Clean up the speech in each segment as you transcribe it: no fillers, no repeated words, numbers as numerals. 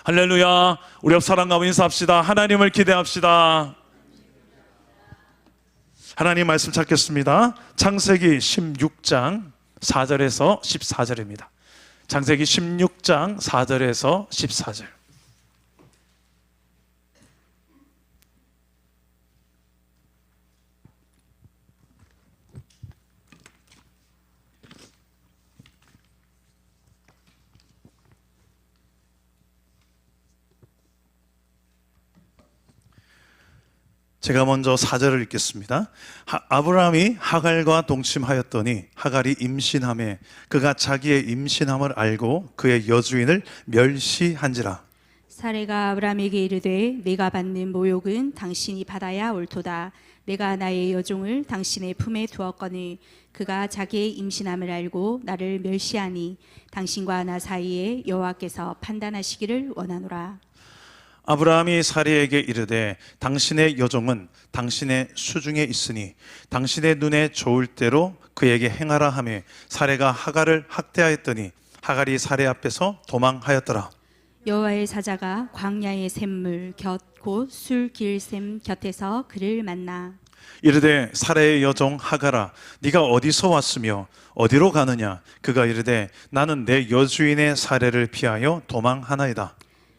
할렐루야. 우리 옆 사람과 인사합시다. 하나님을 기대합시다. 하나님 말씀 찾겠습니다. 창세기 16장 4절에서 14절입니다. 창세기 16장 4절에서 14절. 제가 먼저 4절을 읽겠습니다. 아브라함이 하갈과 동침하였더니 하갈이 임신하매 그가 자기의 임신함을 알고 그의 여주인을 멸시한지라. 사레가 아브라함에게 이르되 내가 받는 모욕은 당신이 받아야 옳도다. 내가 나의 여종을 당신의 품에 두었거늘 그가 자기의 임신함을 알고 나를 멸시하니 당신과 나 사이에 여호와께서 판단하시기를 원하노라. 아브라함이 사레에게 이르되 당신의 여종은 당신의 수중에 있으니 당신의 눈에 좋을 대로 그에게 행하라 하며 사레가 하갈을 학대하였더니 하갈이 사레 앞에서 도망하였더라. 여호와의 사자가 광야의 샘물 곁 곧 술길샘 곁에서 그를 만나 이르되 사레의 여종 하갈아 네가 어디서 왔으며 어디로 가느냐. 그가 이르되 나는 내 여주인의 사레를 피하여 도망하나이다.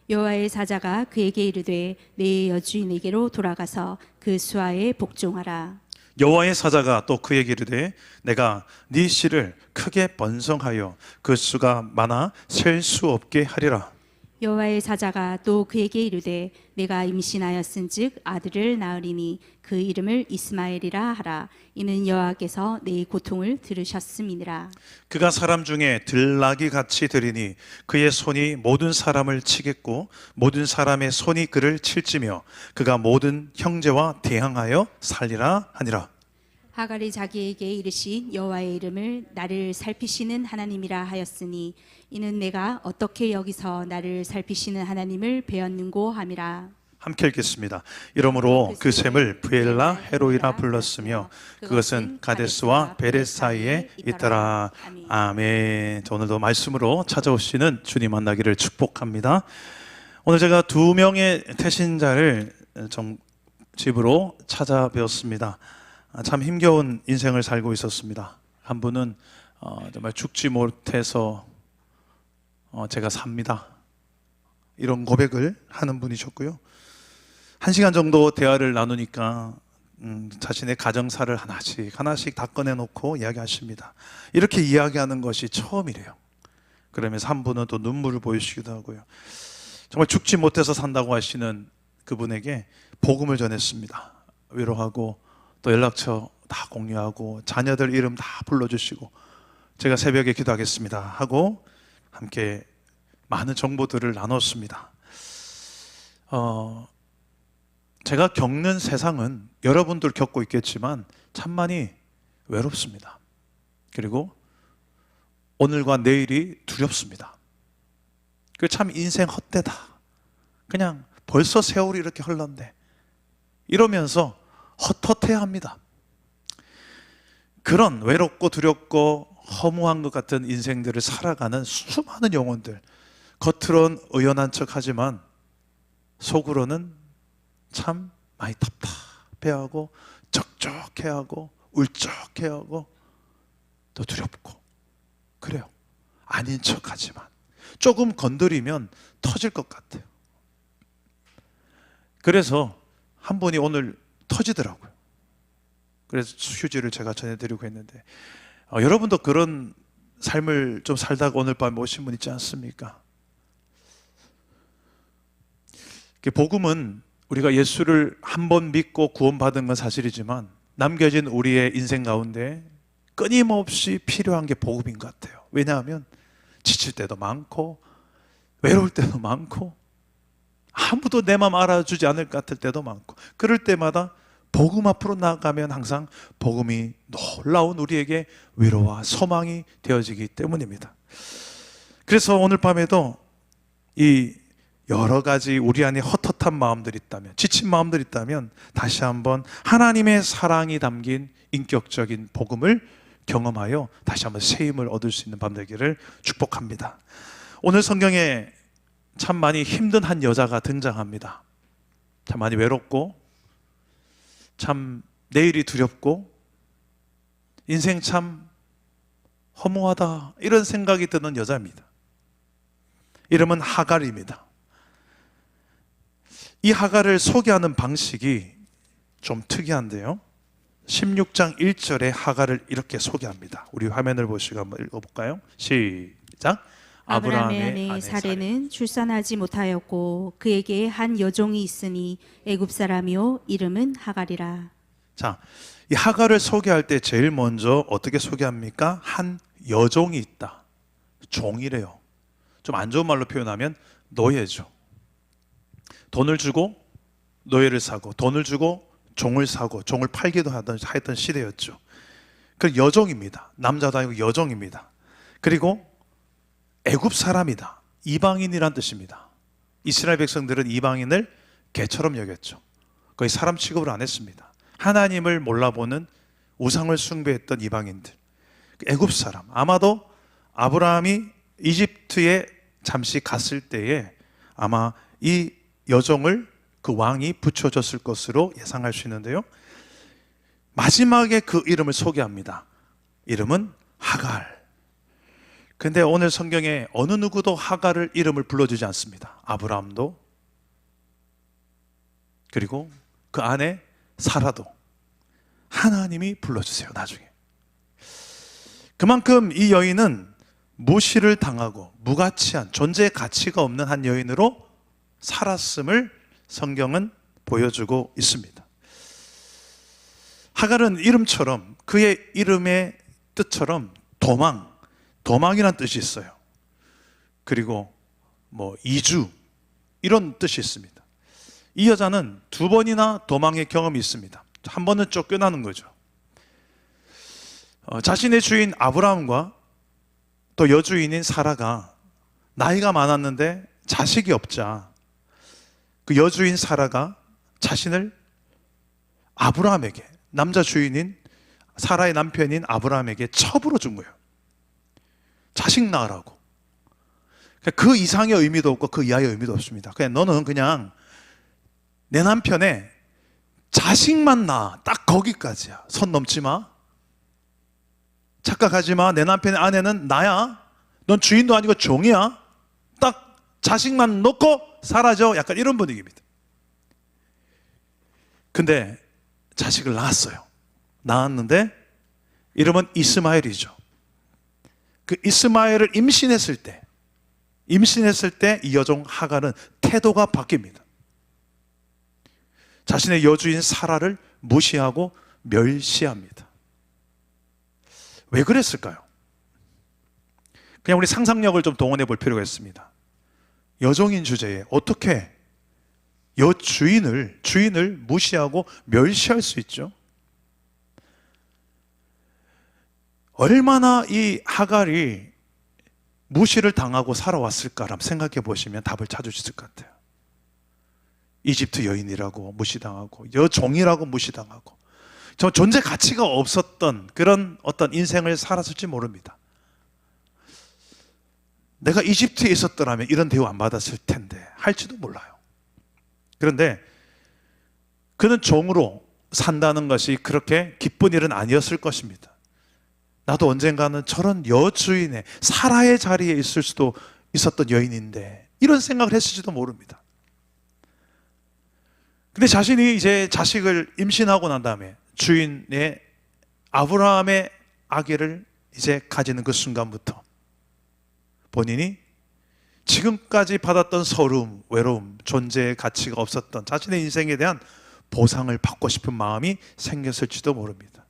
여호와의 사자가 그에게 이르되 내 여주인에게로 돌아가서 그 수하에 복종하라. 여호와의 사자가 또 그에게 이르되 내가 네 씨를 크게 번성하여 그 수가 많아 셀 수 없게 하리라. 여호와의 사자가 또 그에게 이르되 내가 임신하였은즉 아들을 낳으리니 그 이름을 이스마엘이라 하라. 이는 여호와께서 내 고통을 들으셨음이니라. 그가 사람 중에 들나귀 같이 들이니 그의 손이 모든 사람을 치겠고 모든 사람의 손이 그를 칠지며 그가 모든 형제와 대항하여 살리라 하니라. 하갈이 자기에게 이르시 여호와의 이름을 나를 살피시는 하나님이라 하였으니 이는 내가 어떻게 여기서 나를 살피시는 하나님을 배웠는고 함이라. 함께 읽겠습니다. 이러므로 그 샘을 부엘라 헤로이라 불렀으며 그것은 가데스와 베레 사이에 있더라. 아멘. 오늘도 말씀으로 찾아오시는 주님 만나기를 축복합니다. 오늘 제가 2명의 태신자를 집으로 찾아뵈었습니다. 참 힘겨운 인생을 살고 있었습니다. 한 분은 정말 죽지 못해서 제가 삽니다, 이런 고백을 하는 분이셨고요. 1시간 정도 대화를 나누니까 자신의 가정사를 하나씩 다 꺼내놓고 이야기하십니다. 이렇게 이야기하는 것이 처음이래요. 그러면서 한 분은 또 눈물을 보이시기도 하고요. 정말 죽지 못해서 산다고 하시는 그분에게 복음을 전했습니다. 위로하고 또 연락처 다 공유하고 자녀들 이름 다 불러주시고 제가 새벽에 기도하겠습니다 하고 함께 많은 정보들을 나눴습니다. 제가 겪는 세상은 여러분들 겪고 있겠지만 참 많이 외롭습니다. 그리고 오늘과 내일이 두렵습니다. 그 참 인생 헛되다, 그냥 벌써 세월이 이렇게 흘렀네, 이러면서 헛헛해야 합니다. 그런 외롭고 두렵고 허무한 것 같은 인생들을 살아가는 수많은 영혼들, 겉으론 의연한 척하지만 속으로는 참 많이 답답해하고 적적해하고 울적해하고 또 두렵고 그래요. 아닌 척하지만 조금 건드리면 터질 것 같아요. 그래서 한 분이 오늘 터지더라고요. 그래서 휴지를 제가 전해드리고 했는데 여러분도 그런 삶을 좀 살다가 오늘 밤에 오신 분 있지 않습니까? 복음은 우리가 예수를 한 번 믿고 구원받은 건 사실이지만 남겨진 우리의 인생 가운데 끊임없이 필요한 게 복음인 것 같아요. 왜냐하면 지칠 때도 많고 외로울 때도 많고 아무도 내 마음 알아주지 않을 것 같을 때도 많고 그럴 때마다 복음 앞으로 나아가면 항상 복음이 놀라운 우리에게 위로와 소망이 되어지기 때문입니다. 그래서 오늘 밤에도 이 여러 가지 우리 안에 헛헛한 마음들이 있다면, 지친 마음들이 있다면 다시 한번 하나님의 사랑이 담긴 인격적인 복음을 경험하여 다시 한번 새 힘을 얻을 수 있는 밤 되기를 축복합니다. 오늘 성경에 참 많이 힘든 한 여자가 등장합니다. 참 많이 외롭고 참 내일이 두렵고 인생 참 허무하다 이런 생각이 드는 여자입니다. 이름은 하갈입니다. 이 하갈을 소개하는 방식이 좀 특이한데요. 16장 1절에 하갈을 이렇게 소개합니다. 우리 화면을 보시고 한번 읽어볼까요? 시작. 아브라함의 아내 사레는 출산하지 못하였고 그에게 한 여종이 있으니 애굽 사람이요 이름은 하갈이라. 자, 이 하갈을 소개할 때 제일 먼저 어떻게 소개합니까? 한 여종이 있다. 종이래요. 좀 안 좋은 말로 표현하면 노예죠. 돈을 주고 노예를 사고 돈을 주고 종을 사고 종을 팔기도 하던 시대였죠. 그 여종입니다. 남자도 아니고 여종입니다. 그리고 애굽 사람이다. 이방인이란 뜻입니다. 이스라엘 백성들은 이방인을 개처럼 여겼죠. 거의 사람 취급을 안 했습니다. 하나님을 몰라보는 우상을 숭배했던 이방인들. 애굽 사람. 아마도 아브라함이 이집트에 잠시 갔을 때에 아마 이 여종을 그 왕이 붙여줬을 것으로 예상할 수 있는데요. 마지막에 그 이름을 소개합니다. 이름은 하갈. 근데 오늘 성경에 어느 누구도 하갈을 이름을 불러주지 않습니다. 아브라함도 그리고 그 아내 사라도 하나님이 불러주세요. 나중에. 그만큼 이 여인은 무시를 당하고 무가치한 존재의 가치가 없는 한 여인으로 살았음을 성경은 보여주고 있습니다. 하갈은 이름처럼 그의 이름의 뜻처럼 도망이란 뜻이 있어요. 그리고 이주 이런 뜻이 있습니다. 이 여자는 2번이나 도망의 경험이 있습니다. 한 번은 쫓겨나는 거죠. 자신의 주인 아브라함과 또 여주인인 사라가 나이가 많았는데 자식이 없자 그 여주인 사라가 자신을 아브라함에게, 남자 주인인 사라의 남편인 아브라함에게 첩으로 준 거예요. 자식 낳으라고. 그 이상의 의미도 없고 그 이하의 의미도 없습니다. 그냥 너는 그냥 내 남편의 자식만 낳아. 딱 거기까지야. 선 넘지 마. 착각하지 마. 내 남편의 아내는 나야. 넌 주인도 아니고 종이야. 딱 자식만 놓고 사라져. 약간 이런 분위기입니다. 근데 자식을 낳았어요. 낳았는데 이름은 이스마엘이죠. 그 이스마엘을 임신했을 때 이 여종 하갈은 태도가 바뀝니다. 자신의 여주인 사라를 무시하고 멸시합니다. 왜 그랬을까요? 그냥 우리 상상력을 좀 동원해 볼 필요가 있습니다. 여종인 주제에 어떻게 주인을 무시하고 멸시할 수 있죠? 얼마나 이 하갈이 무시를 당하고 살아왔을까를 생각해 보시면 답을 찾을 수 있을 것 같아요. 이집트 여인이라고 무시당하고 여종이라고 무시당하고 저 존재 가치가 없었던 그런 어떤 인생을 살았을지 모릅니다. 내가 이집트에 있었더라면 이런 대우 안 받았을 텐데 할지도 몰라요. 그런데 그는 종으로 산다는 것이 그렇게 기쁜 일은 아니었을 것입니다. 나도 언젠가는 저런 여주인의 사라의 자리에 있을 수도 있었던 여인인데 이런 생각을 했을지도 모릅니다. 근데 자신이 이제 자식을 임신하고 난 다음에 주인의 아브라함의 아기를 이제 가지는 그 순간부터 본인이 지금까지 받았던 서러움, 외로움, 존재의 가치가 없었던 자신의 인생에 대한 보상을 받고 싶은 마음이 생겼을지도 모릅니다.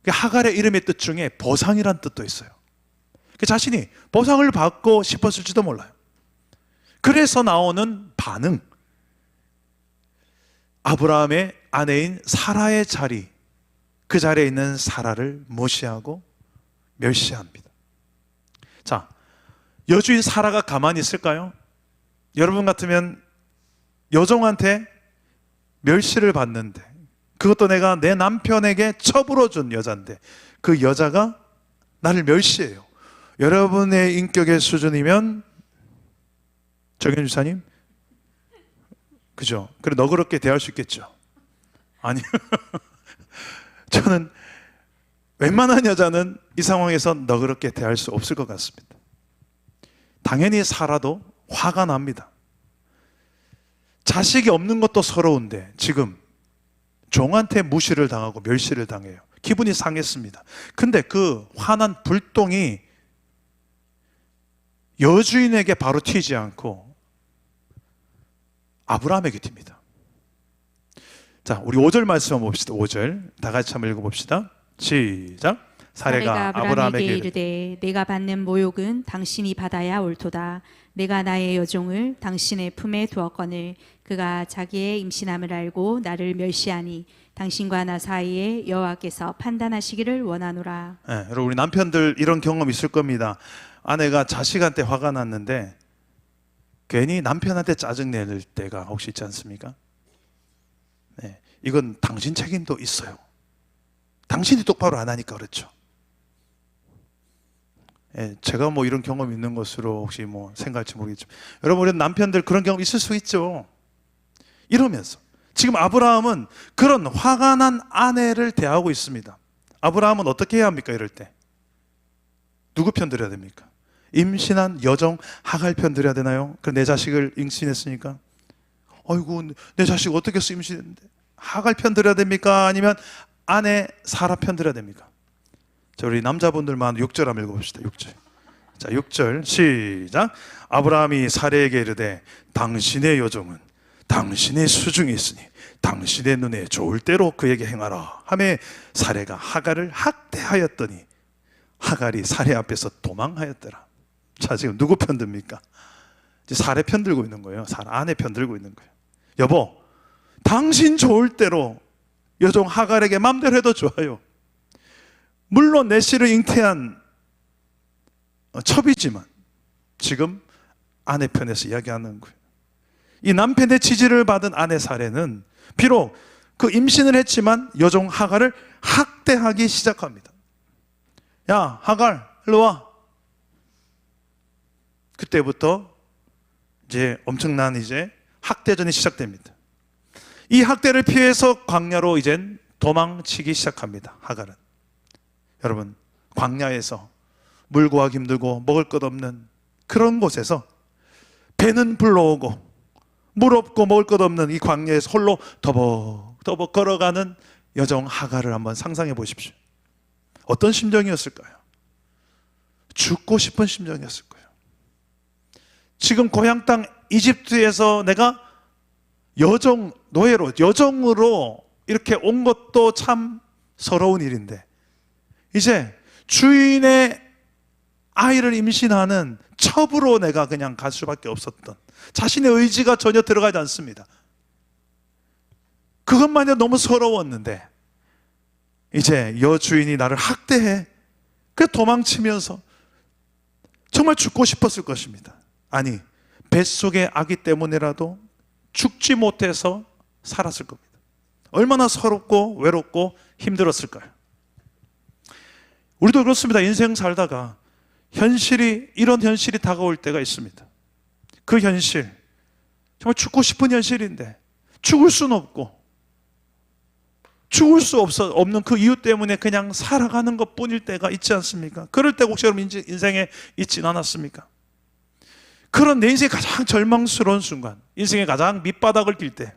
하갈의 이름의 뜻 중에 보상이란 뜻도 있어요. 자신이 보상을 받고 싶었을지도 몰라요. 그래서 나오는 반응, 아브라함의 아내인 사라의 자리, 그 자리에 있는 사라를 무시하고 멸시합니다. 자, 여주인 사라가 가만히 있을까요? 여러분 같으면 여종한테 멸시를 받는데, 그것도 내가 내 남편에게 첩으로 준 여자인데 그 여자가 나를 멸시해요. 여러분의 인격의 수준이면 정현 주사님? 그죠? 그래 너그럽게 대할 수 있겠죠? 아니요. 저는 웬만한 여자는 이 상황에서 너그럽게 대할 수 없을 것 같습니다. 당연히 살아도 화가 납니다. 자식이 없는 것도 서러운데 지금 종한테 무시를 당하고 멸시를 당해요. 기분이 상했습니다. 근데 그 화난 불똥이 여주인에게 바로 튀지 않고 아브라함에게 튑니다. 자, 우리 5절 말씀 한번 봅시다. 5절 다 같이 한번 읽어봅시다. 시작. 사레가 아브라함에게 이르되 내가 받는 모욕은 당신이 받아야 옳도다. 내가 나의 여종을 당신의 품에 두었거늘 그가 자기의 임신함을 알고 나를 멸시하니 당신과 나 사이에 여호와께서 판단하시기를 원하노라. 네, 여러분 우리 남편들 이런 경험 있을 겁니다. 아내가 자식한테 화가 났는데 괜히 남편한테 짜증 낼 때가 혹시 있지 않습니까? 네, 이건 당신 책임도 있어요. 당신이 똑바로 안 하니까 그렇죠. 예, 제가 뭐 이런 경험이 있는 것으로 혹시 뭐 생각할지 모르겠지만 여러분 우리 남편들 그런 경험 있을 수 있죠. 이러면서 지금 아브라함은 그런 화가 난 아내를 대하고 있습니다. 아브라함은 어떻게 해야 합니까? 이럴 때 누구 편 들어야 됩니까? 임신한 여종 하갈 편 들어야 되나요? 그럼 내 자식을 임신했으니까 아이고 내 자식 어떻게 해서 임신했는데 하갈 편 들어야 됩니까? 아니면 아내 사라 편 들어야 됩니까? 자, 우리 남자분들만 6절 한번 읽어봅시다. 6절. 자, 6절 시작. 아브라함이 사레에게 이르되 당신의 여종은 당신의 수중에 있으니 당신의 눈에 좋을 대로 그에게 행하라 하매 사레가 하갈을 학대하였더니 하갈이 사레 앞에서 도망하였더라. 자, 지금 누구 편 듭니까? 이제 사레 편 들고 있는 거예요. 사레 아내 편 들고 있는 거예요. 여보, 당신 좋을 대로 여종 하갈에게 맘대로 해도 좋아요. 물론 내 씨를 잉태한 첩이지만 지금 아내 편에서 이야기하는 거예요. 이 남편의 지지를 받은 아내 사레는 비록 그 임신을 했지만 여종 하갈을 학대하기 시작합니다. 야, 하갈, 일로 와. 그때부터 이제 엄청난 이제 학대전이 시작됩니다. 이 학대를 피해서 광야로 이젠 도망치기 시작합니다. 하갈은. 여러분, 광야에서 물 구하기 힘들고 먹을 것 없는 그런 곳에서 배는 불러오고 물 없고 먹을 것 없는 이 광야에서 홀로 더벅더벅 걸어가는 여종 하갈을 한번 상상해 보십시오. 어떤 심정이었을까요? 죽고 싶은 심정이었을 거예요. 지금 고향 땅 이집트에서 내가 여종, 노예로, 여종으로 이렇게 온 것도 참 서러운 일인데 이제 주인의 아이를 임신하는 첩으로 내가 그냥 갈 수밖에 없었던 자신의 의지가 전혀 들어가지 않습니다. 그것만 해도 너무 서러웠는데 이제 여주인이 나를 학대해. 그 도망치면서 정말 죽고 싶었을 것입니다. 아니, 뱃속의 아기 때문이라도 죽지 못해서 살았을 겁니다. 얼마나 서럽고 외롭고 힘들었을까요? 우리도 그렇습니다. 인생 살다가 이런 현실이 다가올 때가 있습니다. 그 현실, 정말 죽고 싶은 현실인데 죽을 수는 없고 죽을 수 없는 그 이유 때문에 그냥 살아가는 것 뿐일 때가 있지 않습니까? 그럴 때 혹시 여러분 인생에 있진 않았습니까? 그런 내 인생의 가장 절망스러운 순간, 인생의 가장 밑바닥을 낄 때,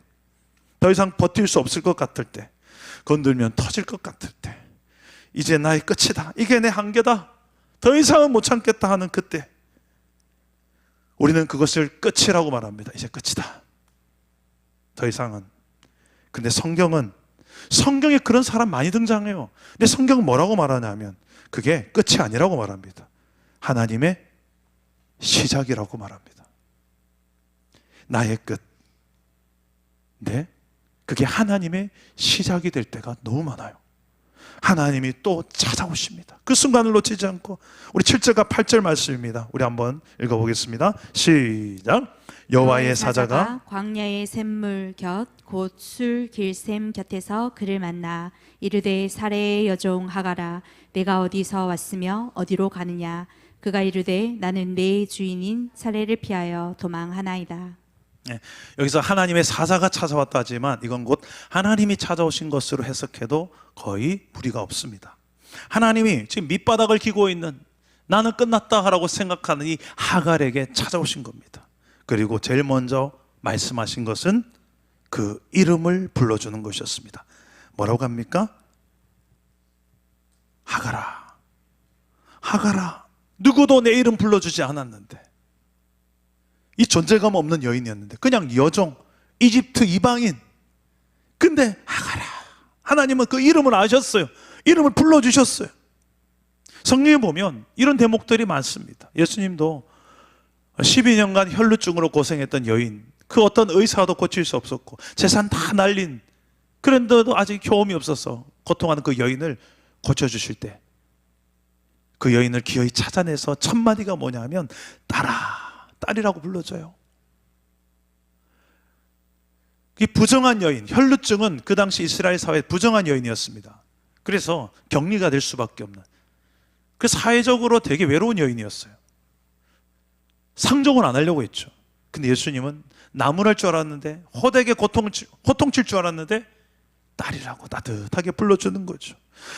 더 이상 버틸 수 없을 것 같을 때, 건들면 터질 것 같을 때, 이제 나의 끝이다, 이게 내 한계다, 더 이상은 못 참겠다 하는 그때 우리는 그것을 끝이라고 말합니다. 이제 끝이다, 더 이상은. 근데 성경에 그런 사람 많이 등장해요. 근데 성경은 뭐라고 말하냐면 그게 끝이 아니라고 말합니다. 하나님의 시작이라고 말합니다. 나의 끝. 네, 그게 하나님의 시작이 될 때가 너무 많아요. 하나님이 또 찾아오십니다. 그 순간을 놓치지 않고. 우리 7절과 8절 말씀입니다. 우리 한번 읽어보겠습니다. 시작. 여호와의 사자가 광야의 샘물 곁 곧 술 길샘 곁에서 그를 만나 이르되 사레의 여종 하갈아 내가 어디서 왔으며 어디로 가느냐. 그가 이르되 나는 내 주인인 사례를 피하여 도망하나이다. 네, 여기서 하나님의 사자가 찾아왔다 하지만 이건 곧 하나님이 찾아오신 것으로 해석해도 거의 무리가 없습니다. 하나님이 지금 밑바닥을 기고 있는 나는 끝났다 라고 생각하는 이 하갈에게 찾아오신 겁니다. 그리고 제일 먼저 말씀하신 것은 그 이름을 불러주는 것이었습니다. 뭐라고 합니까? 하갈아, 하갈아. 누구도 내 이름 불러주지 않았는데, 이 존재감 없는 여인이었는데 그냥 여종, 이집트 이방인. 근데 하갈아, 하나님은 그 이름을 아셨어요. 이름을 불러주셨어요. 성경에 보면 이런 대목들이 많습니다. 예수님도 12년간 혈루증으로 고생했던 여인, 그 어떤 의사도 고칠 수 없었고 재산 다 날린, 그런데도 아직 효험이 없어서 고통하는 그 여인을 고쳐주실 때 그 여인을 기어이 찾아내서 첫 마디가 뭐냐면 딸아, 딸이라고 불러줘요. 이 부정한 여인, 혈루증은 그 당시 이스라엘 사회의 부정한 여인이었습니다. 그래서 격리가 될 수밖에 없는, 그 사회적으로 되게 외로운 여인이었어요. 상종을 안 하려고 했죠. 근데 예수님은 나무랄 줄 알았는데, 호되게 호통칠 줄 알았는데 딸이라고 따뜻하게 불러주는 거죠.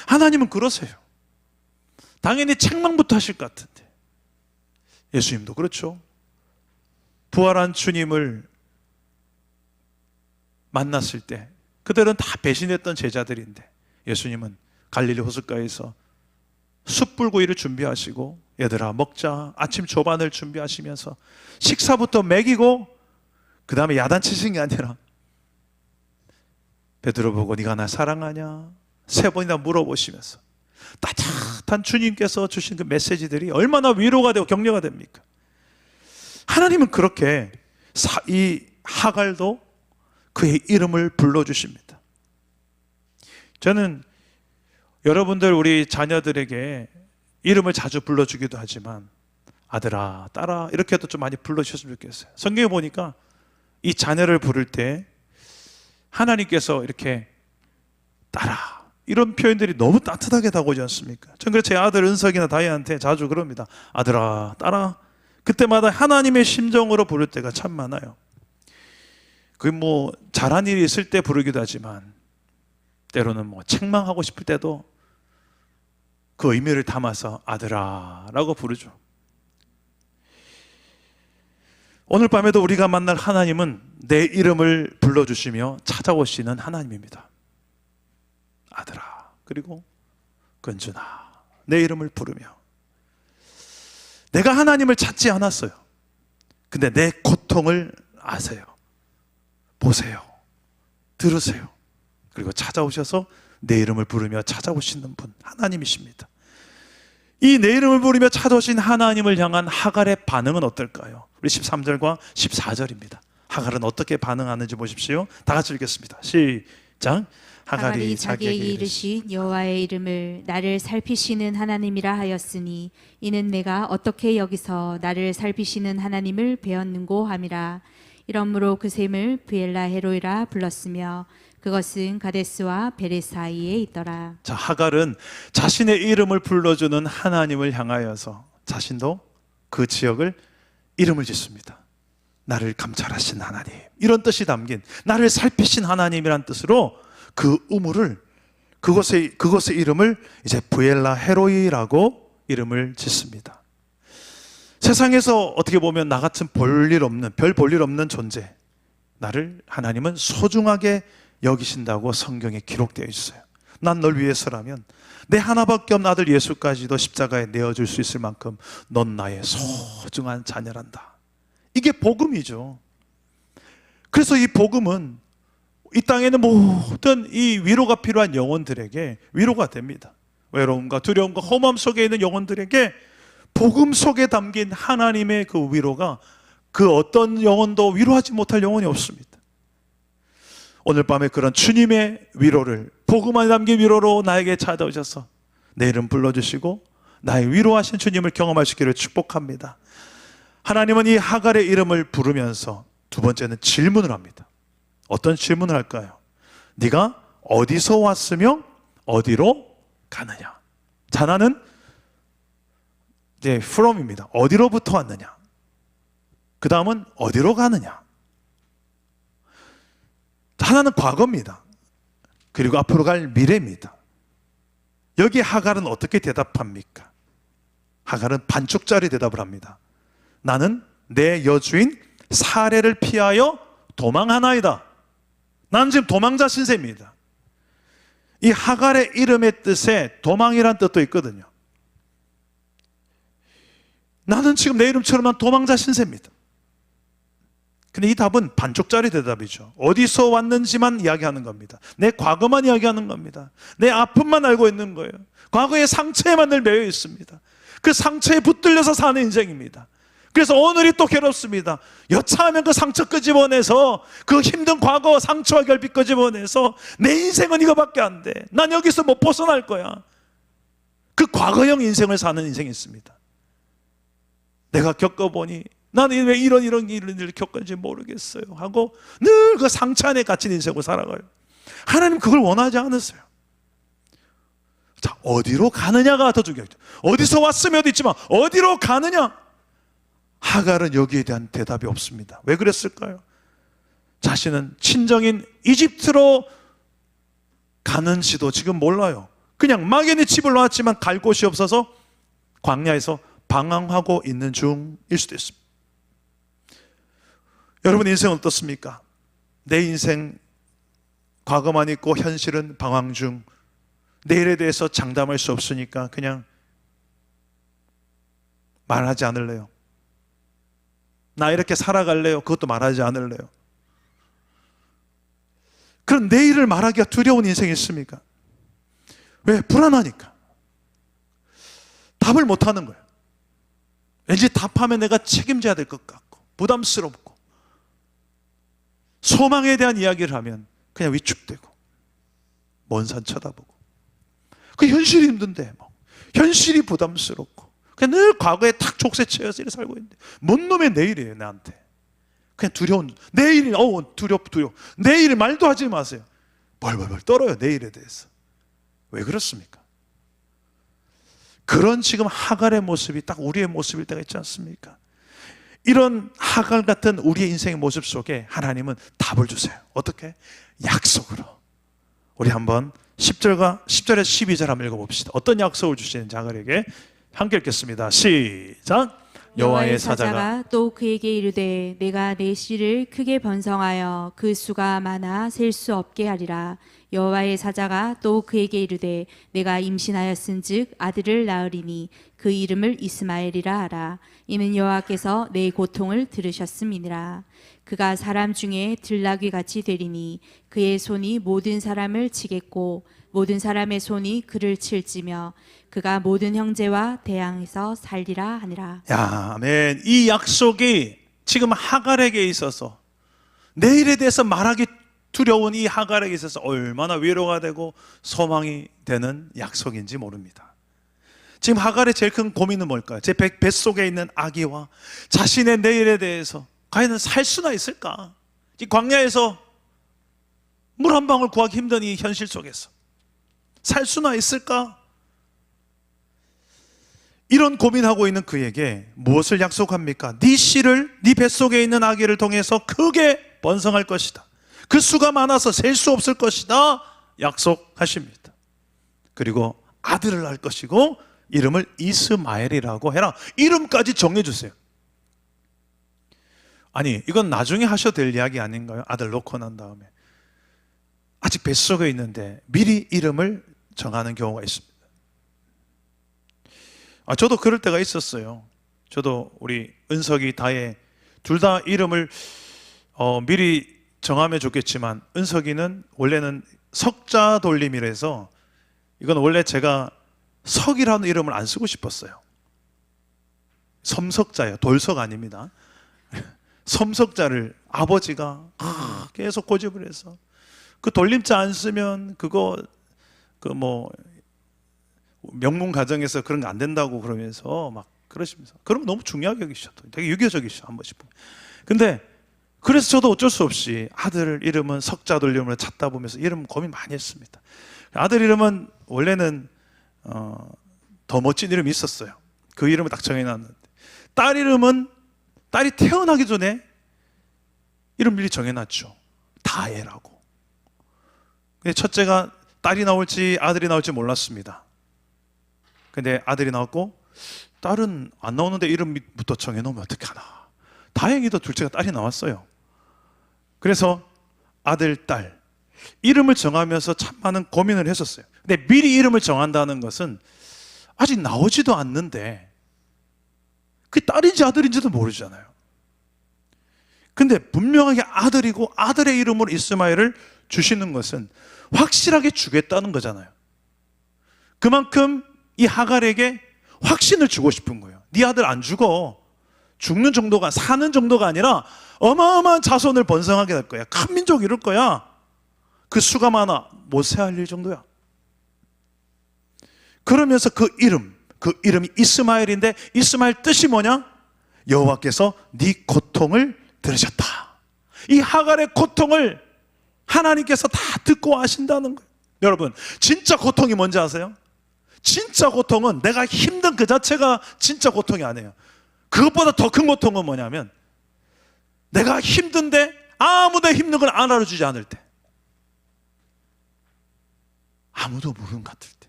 하나님은 그러세요. 당연히 책망부터 하실 것 같은데 예수님도 그렇죠. 부활한 주님을 만났을 때 그들은 다 배신했던 제자들인데 예수님은 갈릴리 호숫가에서 숯불구이를 준비하시고 얘들아 먹자, 아침 조반을 준비하시면서 식사부터 먹이고 그 다음에 야단치신 게 아니라 베드로 보고 네가 나 사랑하냐 3번이나 물어보시면서 따뜻한 주님께서 주신 그 메시지들이 얼마나 위로가 되고 격려가 됩니까? 하나님은 그렇게 이 하갈도 그의 이름을 불러주십니다. 저는 여러분들 우리 자녀들에게 이름을 자주 불러주기도 하지만 아들아, 딸아 이렇게도 좀 많이 불러주셨으면 좋겠어요. 성경에 보니까 이 자녀를 부를 때 하나님께서 이렇게 딸아 이런 표현들이 너무 따뜻하게 다가오지 않습니까? 전 그래서 제 아들 은석이나 다혜한테 자주 그럽니다. 아들아, 딸아. 그때마다 하나님의 심정으로 부를 때가 참 많아요. 그게 뭐 잘한 일이 있을 때 부르기도 하지만 때로는 뭐 책망하고 싶을 때도 그 의미를 담아서 아들아 라고 부르죠. 오늘 밤에도 우리가 만날 하나님은 내 이름을 불러주시며 찾아오시는 하나님입니다. 아들아, 그리고 건준아, 내 이름을 부르며. 내가 하나님을 찾지 않았어요. 근데 내 고통을 아세요. 보세요. 들으세요. 그리고 찾아오셔서 내 이름을 부르며 찾아오시는 분, 하나님이십니다. 이 내 이름을 부르며 찾아오신 하나님을 향한 하갈의 반응은 어떨까요? 우리 13절과 14절입니다. 하갈은 어떻게 반응하는지 보십시오. 다 같이 읽겠습니다. 시작. 하갈이 자기에게 이르신 여호와의 이름을 나를 살피시는 하나님이라 하였으니 이는 내가 어떻게 여기서 나를 살피시는 하나님을 배웠는고 함이라. 이러므로 그 샘을 브엘라 헤로이라 불렀으며 그것은 가데스와 베레 사이에 있더라. 자, 하갈은 자신의 이름을 불러주는 하나님을 향하여서 자신도 그 지역을 이름을 짓습니다. 나를 감찰하신 하나님, 이런 뜻이 담긴, 나를 살피신 하나님이란 뜻으로 그 우물을, 그것의 이름을 이제 브엘라 헤로이라고 이름을 짓습니다. 세상에서 어떻게 보면 나 같은 별 볼 일 없는 존재, 나를 하나님은 소중하게 여기신다고 성경에 기록되어 있어요. 난 널 위해서라면 내 하나밖에 없는 아들 예수까지도 십자가에 내어줄 수 있을 만큼 넌 나의 소중한 자녀란다. 이게 복음이죠. 그래서 이 복음은 이 땅에는 모든 이 위로가 필요한 영혼들에게 위로가 됩니다. 외로움과 두려움과 험함 속에 있는 영혼들에게 복음 속에 담긴 하나님의 그 위로가 그 어떤 영혼도 위로하지 못할 영혼이 없습니다. 오늘 밤에 그런 주님의 위로를, 복음 안에 담긴 위로로 나에게 찾아오셔서 내 이름 불러주시고 나의 위로하신 주님을 경험하시기를 축복합니다. 하나님은 이 하갈의 이름을 부르면서 두 번째는 질문을 합니다. 어떤 질문을 할까요? 네가 어디서 왔으며 어디로 가느냐? 자, 나는 네, from입니다. 어디로부터 왔느냐. 그 다음은 어디로 가느냐. 하나는 과거입니다. 그리고 앞으로 갈 미래입니다. 여기 하갈은 어떻게 대답합니까? 하갈은 반쪽짜리 대답을 합니다. 나는 내 여주인 사례를 피하여 도망하나이다. 나는 지금 도망자 신세입니다. 이 하갈의 이름의 뜻에 도망이란 뜻도 있거든요. 나는 지금 내 이름처럼 난 도망자 신세입니다. 근데 이 답은 반쪽짜리 대답이죠. 어디서 왔는지만 이야기하는 겁니다. 내 과거만 이야기하는 겁니다. 내 아픔만 알고 있는 거예요. 과거의 상처에만 늘 매여 있습니다. 그 상처에 붙들려서 사는 인생입니다. 그래서 오늘이 또 괴롭습니다. 여차하면 그 상처 끄집어내서 그 힘든 과거 상처와 결핍 끄집어내서 내 인생은 이거밖에 안 돼. 난 여기서 못 벗어날 거야. 그 과거형 인생을 사는 인생이 있습니다. 내가 겪어보니 나는 왜 이런 일을 겪었는지 모르겠어요 하고 늘 그 상처 안에 갇힌 인생을 살아가요. 하나님 그걸 원하지 않으세요. 자, 어디로 가느냐가 더 중요하죠. 어디서 왔으면 어디 있지만 어디로 가느냐. 하갈은 여기에 대한 대답이 없습니다. 왜 그랬을까요? 자신은 친정인 이집트로 가는지도 지금 몰라요. 그냥 막연히 집을 놨지만 갈 곳이 없어서 광야에서 방황하고 있는 중일 수도 있습니다. 여러분 인생은 어떻습니까? 내 인생 과거만 있고 현실은 방황 중. 내일에 대해서 장담할 수 없으니까 그냥 말하지 않을래요. 나 이렇게 살아갈래요. 그것도 말하지 않을래요. 그럼 내일을 말하기가 두려운 인생이 있습니까? 왜? 불안하니까. 답을 못하는 거예요. 왠지 답하면 내가 책임져야 될 것 같고 부담스럽고, 소망에 대한 이야기를 하면 그냥 위축되고 먼 산 쳐다보고, 그 현실이 힘든데 뭐 현실이 부담스럽고 그냥 늘 과거에 탁 족쇄치여서 이렇게 살고 있는데 뭔 놈의 내일이에요. 나한테 그냥 두려운 내일이 두려 내일 말도 하지 마세요. 벌벌벌 떨어요. 내일에 대해서. 왜 그렇습니까? 그런 지금 하갈의 모습이 딱 우리의 모습일 때가 있지 않습니까? 이런 하갈 같은 우리의 인생의 모습 속에 하나님은 답을 주세요. 어떻게? 약속으로. 우리 한번 10절에서 12절 한번 읽어봅시다. 어떤 약속을 주시는지 하갈에게 함께 읽겠습니다. 시작. 여호와의 사자가 또 그에게 이르되 내가 내 씨를 크게 번성하여 그 수가 많아 셀 수 없게 하리라. 여호와의 사자가 또 그에게 이르되 내가 임신하였은즉 아들을 낳으리니 그 이름을 이스마엘이라 하라. 이는 여호와께서 내 고통을 들으셨음이니라. 그가 사람 중에 들나귀 같이 되리니 그의 손이 모든 사람을 치겠고 모든 사람의 손이 그를 칠지며 그가 모든 형제와 대항해서 살리라 하니라. 야, 아멘. 이 약속이 지금 하갈에게 있어서, 내일에 대해서 말하기 두려운 이 하갈에게 있어서 얼마나 위로가 되고 소망이 되는 약속인지 모릅니다. 지금 하갈의 제일 큰 고민은 뭘까요? 제 뱃속에 있는 아기와 자신의 내일에 대해서 과연 살 수나 있을까? 이 광야에서 물 한 방울 구하기 힘든 이 현실 속에서 살 수나 있을까? 이런 고민하고 있는 그에게 무엇을 약속합니까? 네 씨를, 네 뱃속에 있는 아기를 통해서 크게 번성할 것이다. 그 수가 많아서 셀 수 없을 것이다. 약속하십니다. 그리고 아들을 낳을 것이고 이름을 이스마엘이라고 해라. 이름까지 정해주세요. 아니, 이건 나중에 하셔도 될 이야기 아닌가요? 아들 놓고 난 다음에. 아직 뱃속에 있는데 미리 이름을 정하는 경우가 있습니다. 저도 그럴 때가 있었어요. 저도 우리 은석이, 다혜 둘 다 이름을 미리 정하면 좋겠지만, 은석이는 원래는 석자 돌림이라서 이건 원래 제가 석이라는 이름을 안 쓰고 싶었어요. 섬석자예요. 돌석 아닙니다. 섬석자를 아버지가 계속 고집을 해서 그 돌림자 안 쓰면 그거 명문 가정에서 그런 거 안 된다고 그러면서 막 그러시면서, 그러면 너무 중요하게 여기셨죠. 되게 유교적이시죠, 한 번씩 보면. 근데 그래서 저도 어쩔 수 없이 아들 이름은 석자 돌림을 찾다 보면서 이름 고민 많이 했습니다. 아들 이름은 원래는 더 멋진 이름이 있었어요. 그 이름을 딱 정해놨는데, 딸 이름은 딸이 태어나기 전에 이름 미리 정해놨죠. 다혜라고. 근데 첫째가 딸이 나올지 아들이 나올지 몰랐습니다. 근데 아들이 나왔고, 딸은 안 나오는데 이름부터 정해놓으면 어떻게 하나. 다행히도 둘째가 딸이 나왔어요. 그래서 아들, 딸 이름을 정하면서 참 많은 고민을 했었어요. 근데 미리 이름을 정한다는 것은 아직 나오지도 않는데 그 딸인지 아들인지도 모르잖아요. 근데 분명하게 아들이고 아들의 이름으로 이스마엘을 주시는 것은 확실하게 주겠다는 거잖아요. 그만큼 이 하갈에게 확신을 주고 싶은 거예요. 네 아들 안 죽어. 죽는 정도가, 사는 정도가 아니라 어마어마한 자손을 번성하게 될 거야. 큰 민족 이룰 거야. 그 수가 많아 못 세할 정도야. 그러면서 그 이름이 이스마엘인데, 이스마엘 뜻이 뭐냐? 여호와께서 네 고통을 들으셨다. 이 하갈의 고통을 하나님께서 다 듣고 아신다는 거예요. 여러분, 진짜 고통이 뭔지 아세요? 진짜 고통은 내가 힘든 그 자체가 진짜 고통이 아니에요. 그것보다 더 큰 고통은 뭐냐면, 내가 힘든데 아무도 힘든 걸 안 알아주지 않을 때, 아무도 모르는 것 같을 때,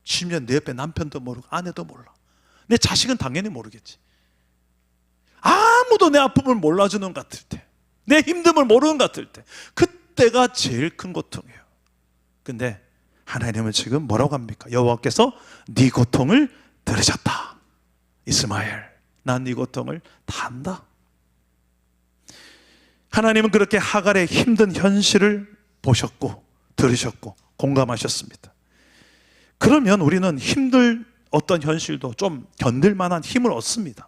심지어 내 옆에 남편도 모르고 아내도 몰라. 내 자식은 당연히 모르겠지. 아무도 내 아픔을 몰라주는 것 같을 때, 내 힘듦을 모르는 것 같을 때, 그때가 제일 큰 고통이에요. 근데 하나님은 지금 뭐라고 합니까? 여호와께서 네 고통을 들으셨다. 이스마엘, 난 네 고통을 다 안다. 하나님은 그렇게 하갈의 힘든 현실을 보셨고 들으셨고 공감하셨습니다. 그러면 우리는 힘들 어떤 현실도 좀 견딜 만한 힘을 얻습니다.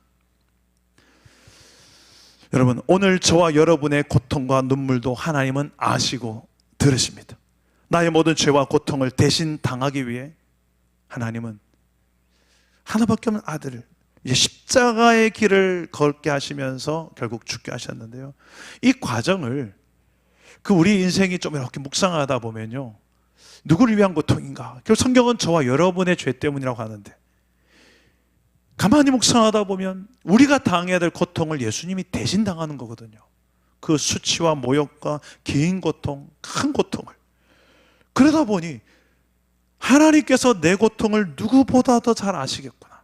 여러분, 오늘 저와 여러분의 고통과 눈물도 하나님은 아시고 들으십니다. 나의 모든 죄와 고통을 대신 당하기 위해 하나님은 하나밖에 없는 아들을 이제 십자가의 길을 걷게 하시면서 결국 죽게 하셨는데요. 이 과정을 우리 인생이 좀 이렇게 묵상하다 보면요, 누구를 위한 고통인가? 결국 성경은 저와 여러분의 죄 때문이라고 하는데, 가만히 묵상하다 보면 우리가 당해야 될 고통을 예수님이 대신 당하는 거거든요. 그 수치와 모욕과 긴 고통, 큰 고통을. 그러다 보니 하나님께서 내 고통을 누구보다도 잘 아시겠구나.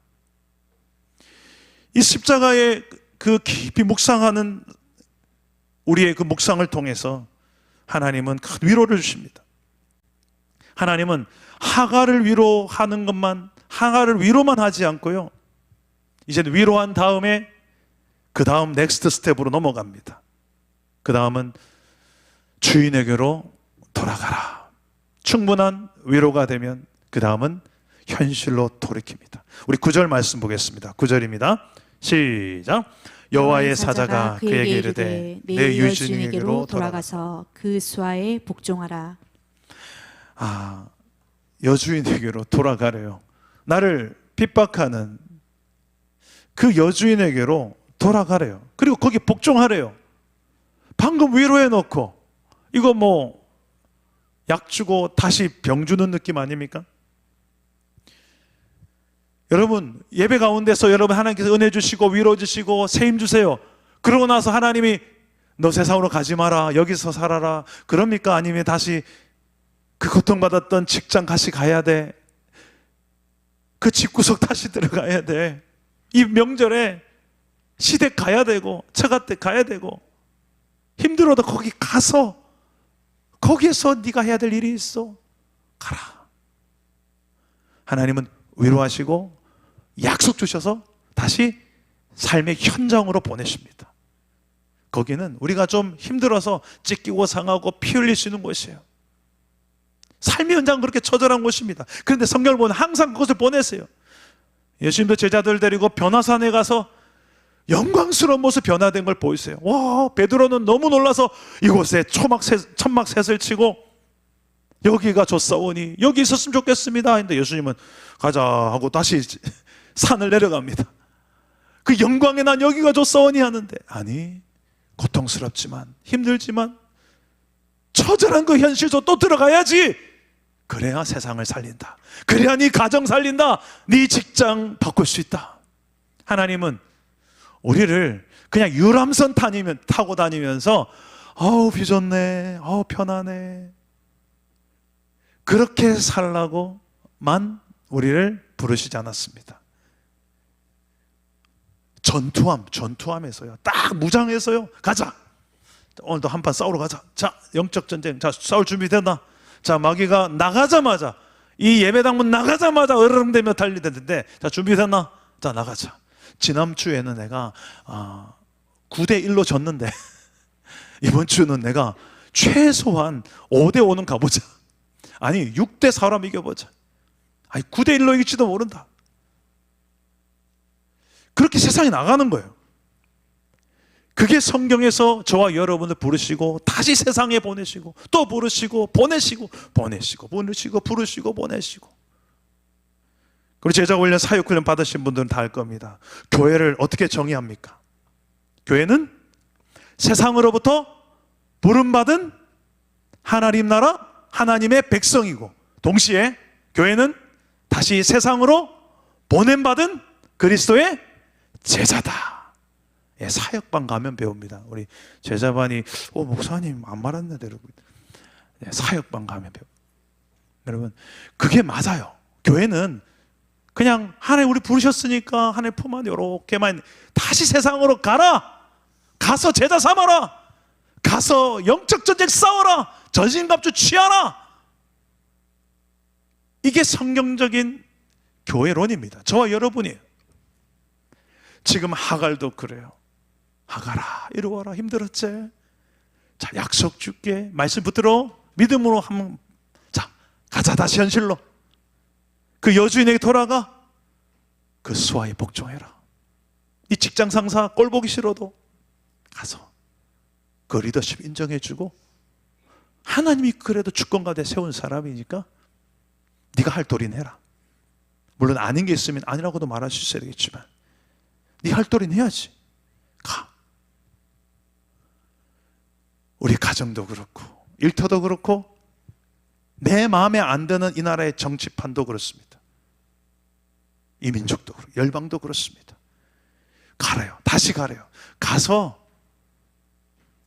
이 십자가의 그 깊이 묵상하는 우리의 그 묵상을 통해서 하나님은 큰 위로를 주십니다. 하나님은 하갈을 위로하는 것만, 하갈을 위로만 하지 않고요, 이제는 위로한 다음에 그 다음 넥스트 스텝으로 넘어갑니다. 그 다음은 주인에게로 돌아가라. 충분한 위로가 되면 그 다음은 현실로 돌이킵니다. 우리 9절 말씀 보겠습니다. 9절입니다. 시작. 여호와의 사자가 그에게 이르되 내 여주인에게로 돌아가서 그 수하에 복종하라. 여주인에게로 돌아가래요. 나를 핍박하는 그 여주인에게로 돌아가래요. 그리고 거기 복종하래요. 방금 위로해 놓고 이거 뭐 약 주고 다시 병 주는 느낌 아닙니까? 여러분, 예배 가운데서 여러분 하나님께서 은혜 주시고 위로 주시고 세임 주세요. 그러고 나서 하나님이 너 세상으로 가지 마라, 여기서 살아라, 그럽니까? 아니면 다시 그 고통받았던 직장 다시 가야 돼, 그 집구석 다시 들어가야 돼, 이 명절에 시댁 가야 되고 처가댁 가야 되고, 힘들어도 거기 가서 거기에서 네가 해야 될 일이 있어, 가라. 하나님은 위로하시고 약속 주셔서 다시 삶의 현장으로 보내십니다. 거기는 우리가 좀 힘들어서 찢기고 상하고 피 흘릴 수 있는 곳이에요. 삶의 현장은 그렇게 처절한 곳입니다. 그런데 성경을 보면 항상 그곳을 보내세요. 예수님도 제자들 데리고 변화산에 가서 영광스러운 모습 변화된 걸 보이세요. 와, 베드로는 너무 놀라서 이곳에 천막 셋을 치고 여기가 좋사오니 여기 있었으면 좋겠습니다 근데 예수님은 가자 하고 다시 산을 내려갑니다. 그 영광에 난 여기가 좋사오니 하는데, 아니, 고통스럽지만 힘들지만 처절한 그 현실도 또 들어가야지 그래야 세상을 살린다. 그래야 네 가정 살린다. 네 직장 바꿀 수 있다. 하나님은 우리를 그냥 유람선 타고 다니면서 아우 비 좋네, 아우 편하네, 그렇게 살라고만 우리를 부르시지 않았습니다. 전투함에서요, 딱 무장해서요, 가자, 오늘도 한판 싸우러 가자. 자, 영적 전쟁, 자, 싸울 준비 됐나? 자, 마귀가 나가자마자, 이 예배당문 나가자마자 으르렁대며 달리는데, 자, 준비됐나? 자, 나가자. 지난주에는 내가 9대1로 졌는데 이번 주는 내가 최소한 5대5는 가보자. 아니 6대4로 이겨보자. 아니 9대1로 이길지도 모른다. 그렇게 세상에 나가는 거예요. 그게 성경에서 저와 여러분을 부르시고 다시 세상에 보내시고 또 부르시고 보내시고 부르시고 보내시고. 그리고 제자훈련, 사역훈련 받으신 분들은 다 알 겁니다. 교회를 어떻게 정의합니까? 교회는 세상으로부터 부름받은 하나님 나라 하나님의 백성이고, 동시에 교회는 다시 세상으로 보냄받은 그리스도의 제자다. 예, 사역반 가면 배웁니다. 우리 제자반이 목사님 안 말았는데 이러고, 예, 사역반 가면 배웁니다. 여러분, 그게 맞아요. 교회는 그냥 하나님 우리 부르셨으니까 하나님 품 안에 이렇게만, 다시 세상으로 가라, 가서 제자 삼아라, 가서 영적 전쟁 싸워라, 전신갑주 취하라. 이게 성경적인 교회론입니다. 저와 여러분이에요. 지금 하갈도 그래요. 하갈아 이리 와라, 힘들었지? 자, 약속 줄게, 말씀 붙들어, 믿음으로 한번, 자, 가자, 다시 현실로. 그 여주인에게 돌아가, 그 수하에 복종해라. 이 직장 상사 꼴 보기 싫어도 가서 그 리더십 인정해주고, 하나님이 그래도 주권가대 세운 사람이니까 네가 할 도리는 해라. 물론 아닌 게 있으면 아니라고도 말할 수 있어야 되겠지만 네 할 도리는 해야지. 가. 우리 가정도 그렇고 일터도 그렇고 내 마음에 안 드는 이 나라의 정치판도 그렇습니다. 이 민족도 그렇고 열방도 그렇습니다. 가래요. 다시 가래요. 가서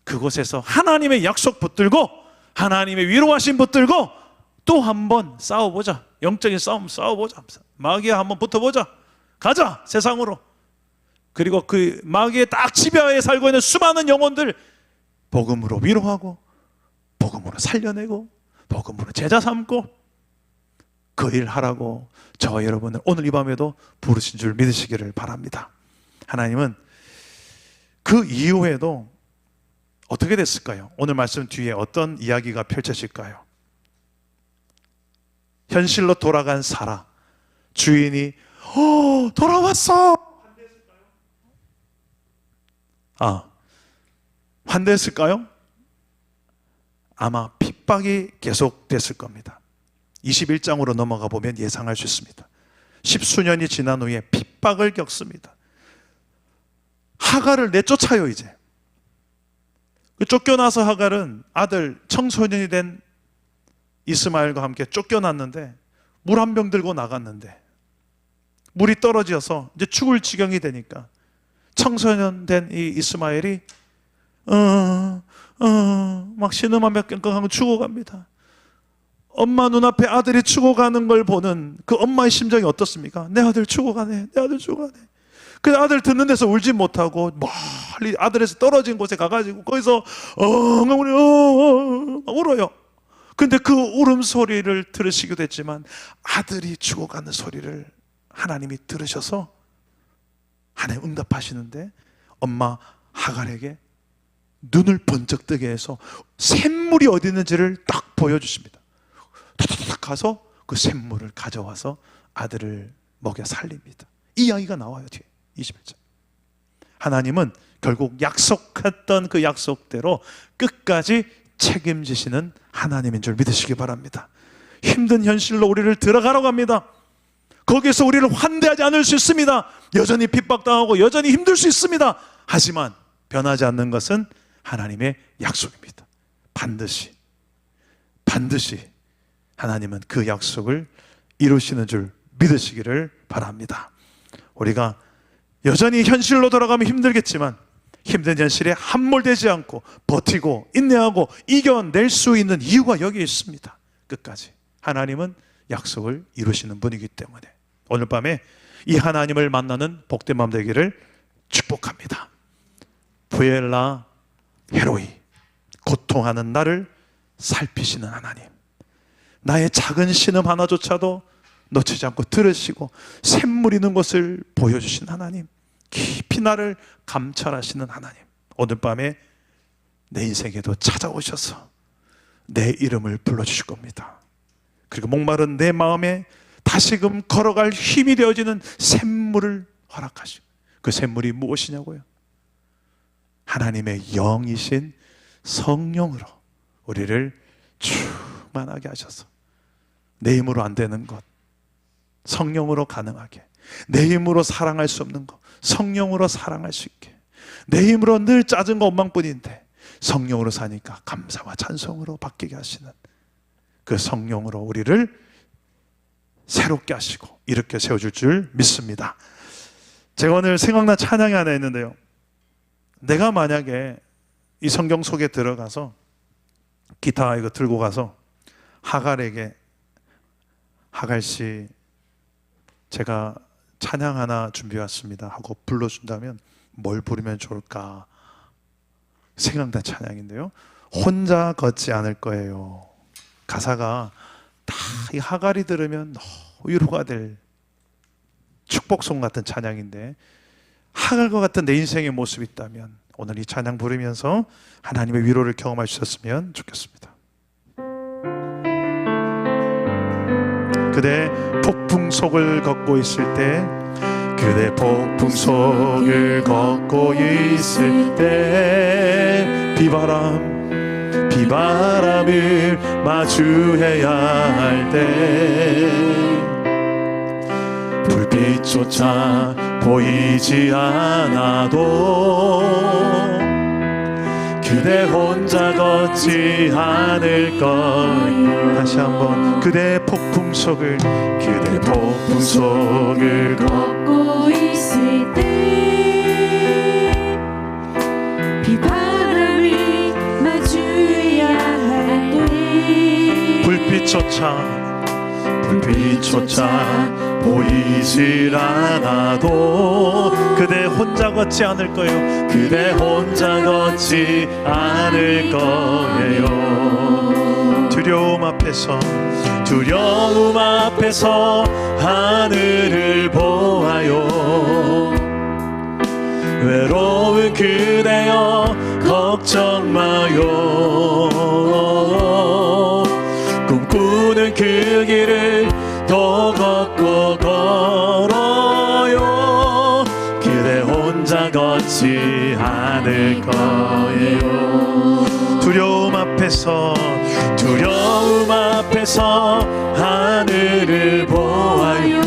그곳에서 하나님의 약속 붙들고 하나님의 위로하심 붙들고 또 한번 싸워보자. 영적인 싸움 싸워보자. 마귀와 한번 붙어보자. 가자, 세상으로. 그리고 그 마귀의 딱 지배하에 살고 있는 수많은 영혼들 복음으로 위로하고, 복음으로 살려내고, 복음으로 제자 삼고, 그 일 하라고 저와 여러분을 오늘 이 밤에도 부르신 줄 믿으시기를 바랍니다. 하나님은 그 이후에도 어떻게 됐을까요? 오늘 말씀 뒤에 어떤 이야기가 펼쳐질까요? 현실로 돌아간 사라, 주인이 돌아왔어. 환대했을까요? 아마 핍박이 계속됐을 겁니다. 21장으로 넘어가 보면 예상할 수 있습니다. 10수년이 지난 후에 핍박을 겪습니다. 하갈을 내쫓아요. 이제 쫓겨나서 하갈은 아들 청소년이 된 이스마엘과 함께 쫓겨났는데 물 한 병 들고 나갔는데 물이 떨어져서 이제 죽을 지경이 되니까 청소년 된 이 이스마엘이 막 신음하며 끙끙하고 죽어갑니다. 엄마 눈앞에 아들이 죽어가는 걸 보는 그 엄마의 심정이 어떻습니까? 내 아들 죽어가네, 내 아들 죽어가네. 그 아들 듣는 데서 울지 못하고 멀리 아들에서 떨어진 곳에 가가지고 거기서 울어요. 근데 그 울음소리를 들으시기도 했지만 아들이 죽어가는 소리를 하나님이 들으셔서 하나님 응답하시는데 엄마 하갈에게 눈을 번쩍 뜨게 해서 샘물이 어디 있는지를 딱 보여주십니다. 탁탁탁 가서 그 샘물을 가져와서 아들을 먹여 살립니다. 이 이야기가 나와요. 뒤에 21절. 하나님은 결국 약속했던 그 약속대로 끝까지 책임지시는 하나님인 줄 믿으시기 바랍니다. 힘든 현실로 우리를 들어가라고 합니다. 거기에서 우리를 환대하지 않을 수 있습니다. 여전히 핍박당하고 여전히 힘들 수 있습니다. 하지만 변하지 않는 것은 하나님의 약속입니다. 반드시 하나님은 그 약속을 이루시는 줄 믿으시기를 바랍니다. 우리가 여전히 현실로 돌아가면 힘들겠지만 힘든 현실에 함몰되지 않고 버티고 인내하고 이겨낼 수 있는 이유가 여기 있습니다. 끝까지 하나님은 약속을 이루시는 분이기 때문에 오늘 밤에 이 하나님을 만나는 복된 밤 되기를 축복합니다. 부엘라 헤로이, 고통하는 나를 살피시는 하나님, 나의 작은 신음 하나조차도 놓치지 않고 들으시고 샘물 있는 것을 보여주신 하나님, 깊이 나를 감찰하시는 하나님, 오늘 밤에 내 인생에도 찾아오셔서 내 이름을 불러주실 겁니다. 그리고 목마른 내 마음에 다시금 걸어갈 힘이 되어지는 샘물을 허락하시고, 그 샘물이 무엇이냐고요? 하나님의 영이신 성령으로 우리를 충만하게 하셔서 내 힘으로 안 되는 것 성령으로 가능하게, 내 힘으로 사랑할 수 없는 것 성령으로 사랑할 수 있게, 내 힘으로 늘 짜증과 원망뿐인데 성령으로 사니까 감사와 찬송으로 바뀌게 하시는 그 성령으로 우리를 새롭게 하시고 이렇게 세워줄 줄 믿습니다. 제가 오늘 생각난 찬양이 하나 있는데요, 내가 만약에 이 성경 속에 들어가서 기타 이거 들고 가서 하갈에게, 하갈씨 제가 찬양 하나 준비해 왔습니다 하고 불러준다면 뭘 부르면 좋을까 생각난 찬양인데요, 혼자 걷지 않을 거예요. 가사가 다 이 하갈이 들으면 너무 위로가 될 축복송 같은 찬양인데, 하갈과 같은 내 인생의 모습이 있다면 오늘 이 찬양 부르면서 하나님의 위로를 경험하셨으면 좋겠습니다. 그대 폭풍 속을 걷고 있을 때, 그대 폭풍 속을 걷고 있을 때, 비바람을 마주해야 할 때, 불빛조차 보이지 않아도 그대 혼자 걷지 않을 거예요. 다시 한번, 그대 폭풍 속을 걷고 있을 때, 비바람을 마주해야 할 때, 불빛조차 보이질 않아도 그대 혼자 걷지 않을 거예요. 그대 혼자 걷지 않을 거예요. 두려움 앞에서 하늘을 보아요. 외로운 그대여 걱정 마요. 꿈꾸는 그 길을 더 걷고 걸어요. 그대 혼자 걷지 않을 거예요. 두려움 앞에서 하늘을 보아요.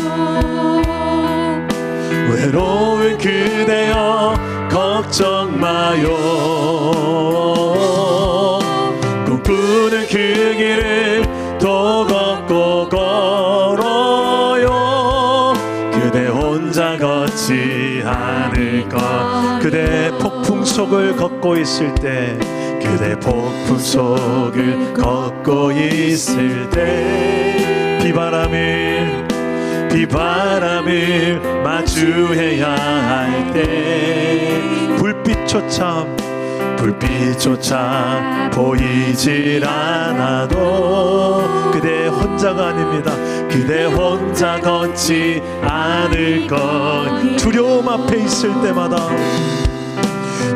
외로운 그대여 걱정 마요. 꿈꾸는 그 길을 더 걷고 걸어요. 그대 혼자 걷지 않을 것. 그대 폭풍 속을 걷고 있을 때, 그대 폭풍 속을 걷고 있을 때, 비바람을 마주해야 할 때, 불빛조차 보이질 않아도 그대 혼자가 아닙니다. 그대 혼자 걷지 않을 것. 두려움 앞에 있을 때마다,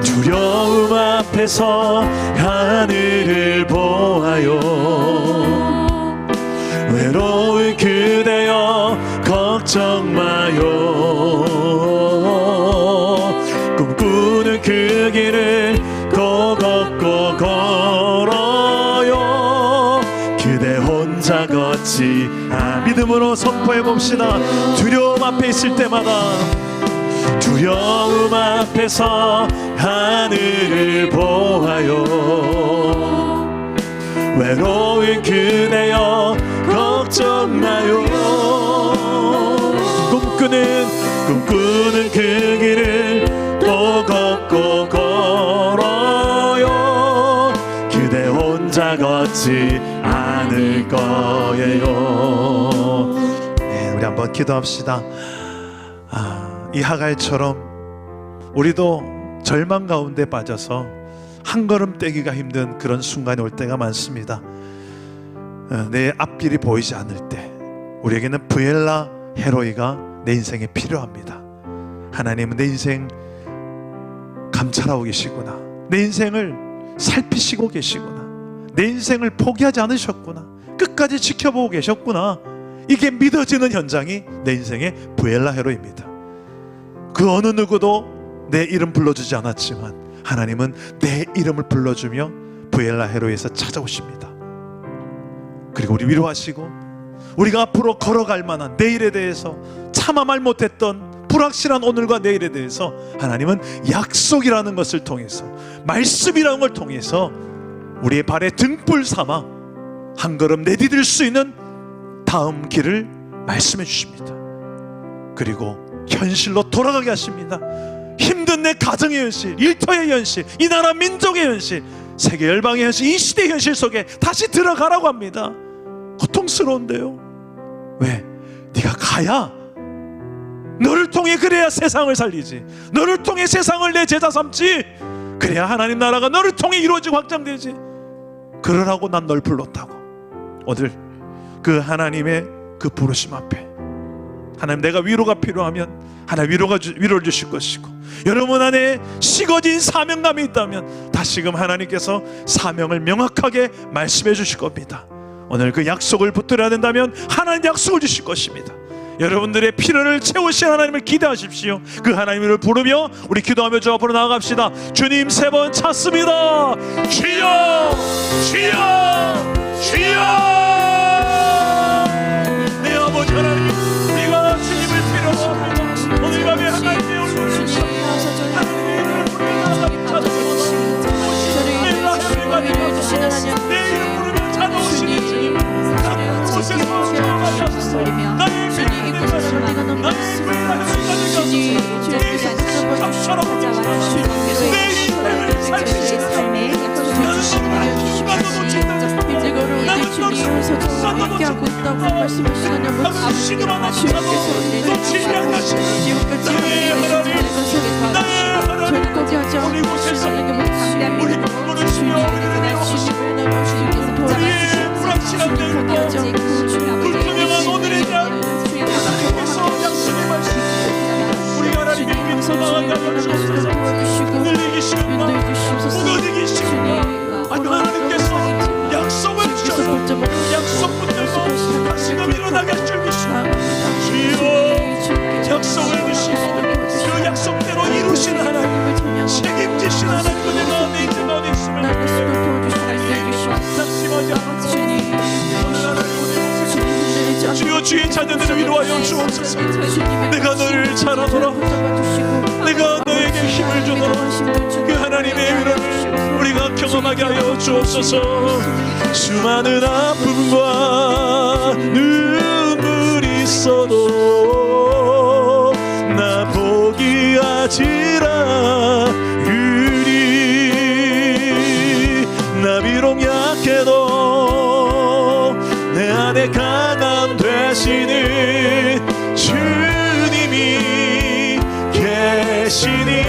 두려움 앞에서 하늘을 보아요. 외로운 그대여 걱정 마요. 꿈꾸는 그 길을 더 걷고 걸어요. 그대 혼자 걷지 믿음으로 선포해 봅시다. 두려움 앞에 있을 때마다, 두려움 앞에서 하늘을 보아요. 외로운 그대여 걱정나요. 꿈꾸는 그 길을 또 걷고 걸어요. 그대 혼자 걷지 않을 거예요. 네, 우리 한번 기도합시다. 이 하갈처럼 우리도 절망 가운데 빠져서 한 걸음 떼기가 힘든 그런 순간이 올 때가 많습니다. 내 앞길이 보이지 않을 때 우리에게는 부엘라 헤로이가 내 인생에 필요합니다. 하나님은 내 인생 감찰하고 계시구나, 내 인생을 살피시고 계시구나, 내 인생을 포기하지 않으셨구나, 끝까지 지켜보고 계셨구나, 이게 믿어지는 현장이 내 인생의 부엘라 헤로입니다. 그 어느 누구도 내 이름 불러주지 않았지만 하나님은 내 이름을 불러주며 부엘라 헤로이에서 찾아오십니다. 그리고 우리 위로하시고 우리가 앞으로 걸어갈 만한 내일에 대해서 차마 말 못했던 불확실한 오늘과 내일에 대해서 하나님은 약속이라는 것을 통해서, 말씀이라는 걸 통해서 우리의 발에 등불 삼아 한 걸음 내디딜 수 있는 다음 길을 말씀해 주십니다. 그리고 현실로 돌아가게 하십니다. 힘든 내 가정의 현실, 일터의 현실, 이 나라 민족의 현실, 세계 열방의 현실, 이 시대의 현실 속에 다시 들어가라고 합니다. 고통스러운데요. 왜? 네가 가야, 너를 통해 그래야 세상을 살리지, 너를 통해 세상을 내 제자 삼지, 그래야 하나님 나라가 너를 통해 이루어지고 확장되지. 그러라고 난 널 불렀다고. 오늘 그 하나님의 그 부르심 앞에 하나님, 내가 위로가 필요하면 하나님 위로를 주실 것이고, 여러분 안에 식어진 사명감이 있다면 다시금 하나님께서 사명을 명확하게 말씀해 주실 겁니다. 오늘 그 약속을 붙들어야 된다면 하나님 약속을 주실 것입니다. 여러분들의 필요를 채우신 하나님을 기대하십시오. 그 하나님을 부르며 우리 기도하며 주 앞으로 나아갑시다. 주님, 3번 찾습니다. 주여, 주여, 주여. 내 아버지 하나님, 우리가 주님을 필요로 합니다. 오늘 밤에 하나님의 얼굴을 보시고 하나님의 이름을 부르며 찾아오시는 내 이름 부르며 찾아오시는 주님, 각 곳에서 찾아오셔서 나의 함께하고 있다고 말씀하시는 절거지 하지 않고 주님에게 불투명한 오늘에 대한 하나님께서 약속의 말씀, 우리 하나님의 믿음서 나아가게 하여 주옵소서. 흔들리기 싫은가, 무너지기 싫은가, 아니 하나님께서 약속을 주셔서 약속 붙들고 다시금 일어나게 할 줄 믿습니다. 주여, 약속을 주시고 그 약속대로 이루신 하나님, 책임지신 하나님을 내가 내 인생 가운데 있음을 낙심하지 않고 주여, 주의 자녀들을 위로하여 주옵소서. 내가 너를 잘 알아라, 내가 너에게 힘을 주노라. 그 하나님의 위로를 우리가 경험하게 하여 주옵소서. 수많은 아픔과 눈물이 있어도 나 포기하지라. 으리 나 비록 약해도 내 안에 강함 되시는 주님이 계시니,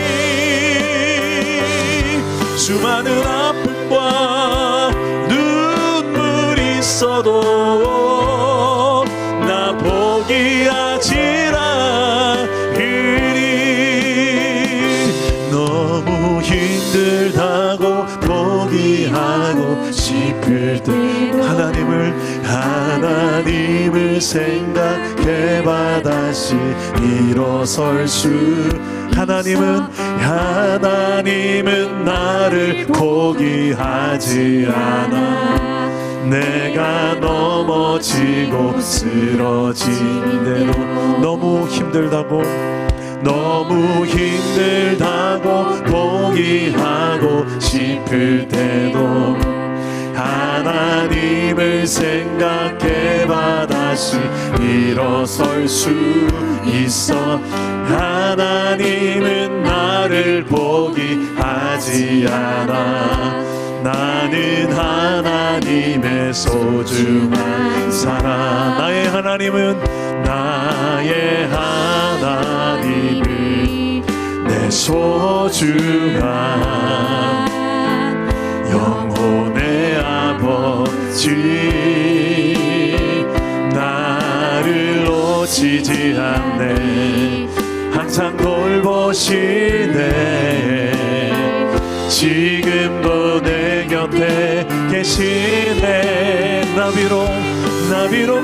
수많은 아픔과 눈물이 있어도 나 포기하지라. 으리 너무 힘들다고 포기하고 싶을 때 하나님을 생각해봐 다시 일어설 수. 하나님은 나를 포기하지 않아. 내가 넘어지고 쓰러지는 대로 너무 힘들다고 포기하고 싶을 때도 하나님을 생각해봐 다시 일어설 수 있어. 하나님은 나를 포기하지 않아. 나는 하나님의 소중한 사람. 나의 하나님은 내 소중한 영혼의 아버지. 나를 놓치지 않네. 항상 돌보시네. 지금도 내 곁에 계시네. 나비로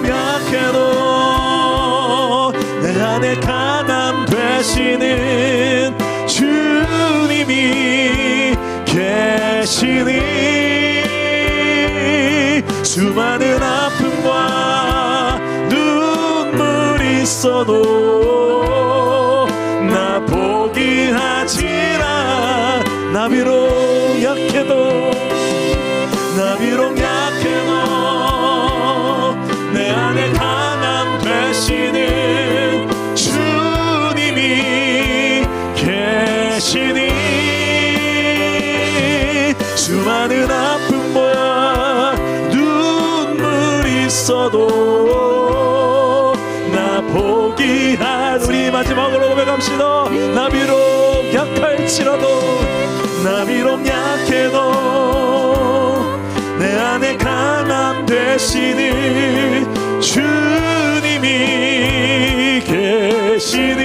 약해도 내 안에 가담 되시는 주님이 계시니. 수많은 아픔과 눈물이 있어도 나 포기하지 않아. 나비로 약해도 내 안에 강함 되시는 주님이 계시니. 수많은 아픔과 눈물이 있어도 나 포기할. 우리 마지막으로 고백합시다. 나비록 약할지라도, 나비록 약해도 내 안에 강함 되시는 주님이 계시니.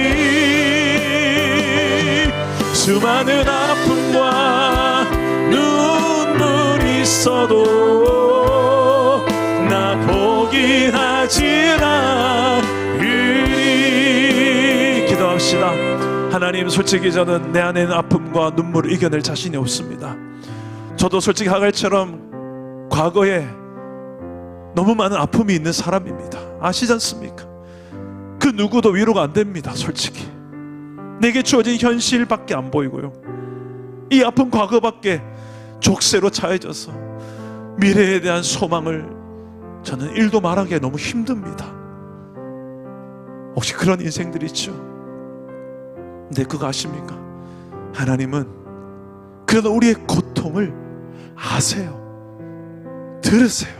수많은 아픔과 눈물이 있어도 나 포기하지 않으리. 기도합시다. 하나님, 솔직히 저는 내 안에 있는 아픔과 눈물을 이겨낼 자신이 없습니다. 저도 솔직히 하갈처럼 과거에 너무 많은 아픔이 있는 사람입니다. 아시지 않습니까? 그 누구도 위로가 안 됩니다. 솔직히 내게 주어진 현실밖에 안 보이고요, 이 아픈 과거밖에 족쇄로 차여져서 미래에 대한 소망을 저는 일도 말하기가 너무 힘듭니다. 혹시 그런 인생들이 있죠? 근데 그거 아십니까? 하나님은 그래도 우리의 고통을 아세요. 들으세요.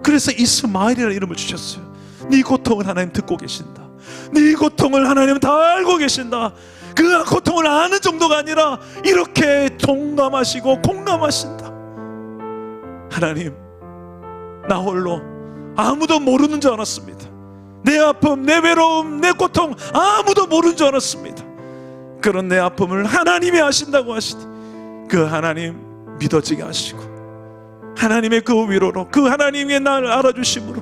그래서 이스마엘이라는 이름을 주셨어요. 네 고통을 하나님 듣고 계신다. 네 고통을 하나님 다 알고 계신다. 그 고통을 아는 정도가 아니라 이렇게 동감하시고 공감하신다. 하나님, 나 홀로 아무도 모르는 줄 알았습니다. 내 아픔, 내 외로움, 내 고통 아무도 모르는 줄 알았습니다. 그런 내 아픔을 하나님이 아신다고 하시니 그 하나님 믿어지게 하시고, 하나님의 그 위로로, 그 하나님의 나를 알아주심으로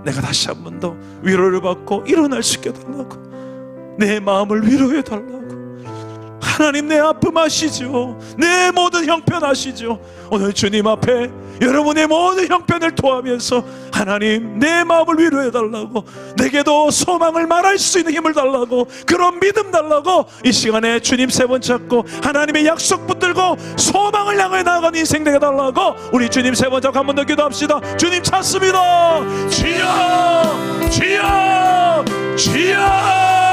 내가 다시 한 번 더 위로를 받고 일어날 수 있게 해달라고, 내 마음을 위로해 달라고. 하나님, 내 아픔 아시죠? 내 모든 형편 아시죠? 오늘 주님 앞에 여러분의 모든 형편을 토하면서 하나님, 내 마음을 위로해 달라고, 내게도 소망을 말할 수 있는 힘을 달라고, 그런 믿음 달라고, 이 시간에 주님 세 번 찾고 하나님의 약속 붙들고 소망을 향해 나아가는 인생 되게 달라고 우리 주님 세 번 찾고 한 번 더 기도합시다. 주님 찾습니다. 주여, 주여, 주여.